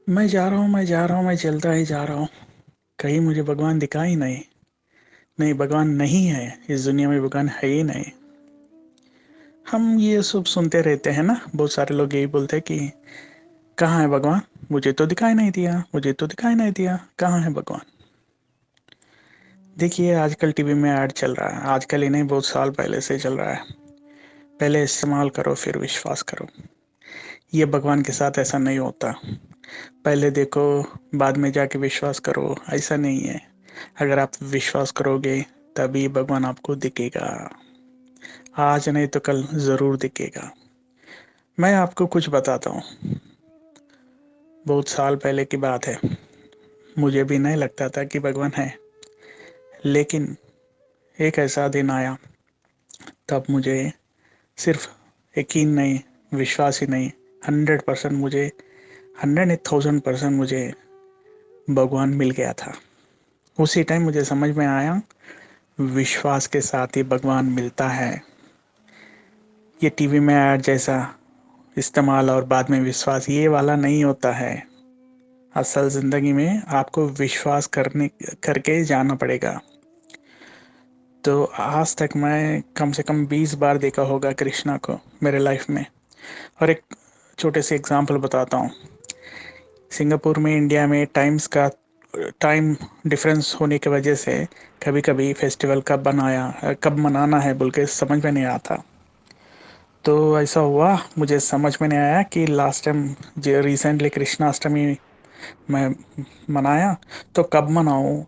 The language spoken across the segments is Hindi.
मैं जा रहा हूँ, मैं जा रहा हूँ, मैं चलता ही जा रहा हूँ। कहीं मुझे भगवान दिखा ही नहीं। नहीं, भगवान नहीं है। इस दुनिया में भगवान है ही नहीं। हम ये सब सुनते रहते हैं ना, बहुत सारे लोग यही बोलते हैं कि कहाँ है भगवान। मुझे तो दिखाई नहीं दिया, मुझे तो दिखाई नहीं दिया, कहाँ है भगवान। देखिए, आजकल टीवी में ऐड चल रहा है। आजकल ही नहीं, बहुत साल पहले से चल रहा है। पहले इस्तेमाल करो फिर विश्वास करो। ये भगवान के साथ ऐसा नहीं होता। पहले देखो, बाद में जाके विश्वास करो, ऐसा नहीं है। अगर आप विश्वास करोगे तभी भगवान आपको दिखेगा। आज नहीं तो कल जरूर दिखेगा। मैं आपको कुछ बताता हूँ। बहुत साल पहले की बात है। मुझे भी नहीं लगता था कि भगवान है। लेकिन एक ऐसा दिन आया, तब मुझे सिर्फ यकीन नहीं, विश्वास ही नहीं, 100% मुझे, 100,000% मुझे भगवान मिल गया था। उसी टाइम मुझे समझ में आया, विश्वास के साथ ही भगवान मिलता है। ये टीवी में ऐड जैसा इस्तेमाल और बाद में विश्वास, ये वाला नहीं होता है। असल जिंदगी में आपको विश्वास करने करके जाना पड़ेगा। तो आज तक मैं कम से कम 20 बार देखा होगा कृष्णा को मेरे लाइफ में। और एक छोटे से एग्जांपल बताता हूँ। सिंगापुर में, इंडिया में टाइम डिफरेंस होने की वजह से कभी कभी फेस्टिवल कब मनाना है बोल के समझ में नहीं आता। तो ऐसा हुआ, मुझे समझ में नहीं आया कि लास्ट टाइम जो रिसेंटली कृष्णाष्टमी मैं मनाया, तो कब मनाऊं।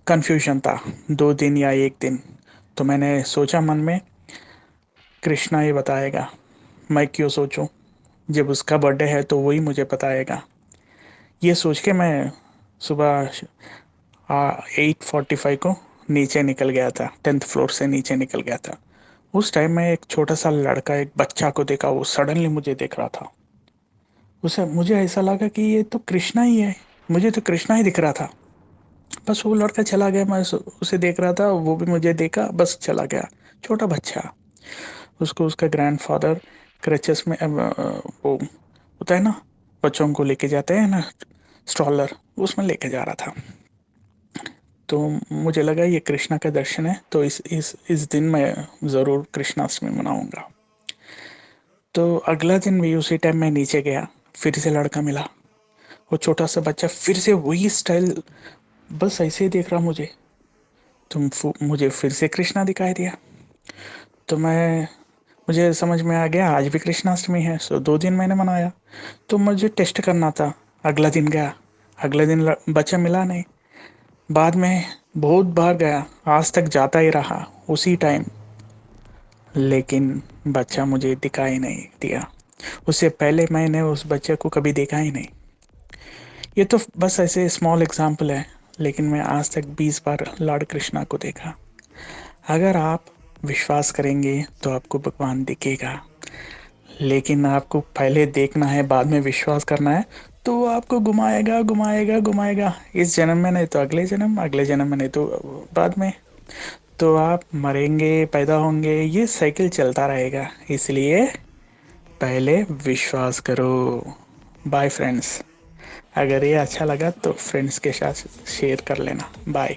कंफ्यूजन था, 2 दिन या एक दिन। तो मैंने सोचा मन में, कृष्णा ही बताएगा, मैं क्यों सोचूं। जब उसका बर्थडे है तो वही मुझे बताएगा। ये सोच के मैं सुबह 8:45 को नीचे निकल गया था, 10th फ्लोर से नीचे निकल गया था। उस टाइम में एक छोटा सा लड़का, एक बच्चा को देखा, वो सडनली मुझे देख रहा था। उसे मुझे ऐसा लगा कि ये तो कृष्णा ही है। मुझे तो कृष्णा ही दिख रहा था। बस वो लड़का चला गया, मैं उसे देख रहा था, वो भी मुझे देखा, बस चला गया। छोटा बच्चा। उसको उसका ग्रैंडफादर क्रचेस में वो होता है ना, बच्चों को लेके जाते हैं ना, स्ट्रॉलर, उसमें लेके जा रहा था। तो मुझे लगा ये कृष्णा का दर्शन है, तो इस दिन मैं ज़रूर कृष्णाष्टमी मनाऊंगा। तो अगला दिन भी उसी टाइम मैं नीचे गया, फिर से लड़का मिला। वो छोटा सा बच्चा फिर से वही स्टाइल, बस ऐसे ही देख रहा मुझे। मुझे फिर से कृष्णा दिखाई दिया। तो मुझे समझ में आ गया, आज भी कृष्णाष्टमी है, सो 2 दिन मैंने मनाया। तो मुझे टेस्ट करना था। अगला दिन गया, अगले दिन बच्चा मिला नहीं। बाद में बहुत बार गया, आज तक जाता ही रहा उसी टाइम। लेकिन बच्चा मुझे दिखाई नहीं दिया। उससे पहले मैंने उस बच्चे को कभी देखा ही नहीं। ये तो बस ऐसे स्मॉल एग्जाम्पल है। लेकिन मैं आज तक 20 बार लॉर्ड कृष्णा को देखा। अगर आप विश्वास करेंगे तो आपको भगवान दिखेगा। लेकिन आपको पहले देखना है, बाद में विश्वास करना है, तो वो आपको घुमाएगा, घुमाएगा, घुमाएगा। इस जन्म में नहीं तो अगले जन्म, अगले जन्म में नहीं तो बाद में। तो आप मरेंगे, पैदा होंगे, ये साइकिल चलता रहेगा। इसलिए पहले विश्वास करो। Bye friends. अगर ये अच्छा लगा तो फ्रेंड्स के साथ शेयर कर लेना। बाय।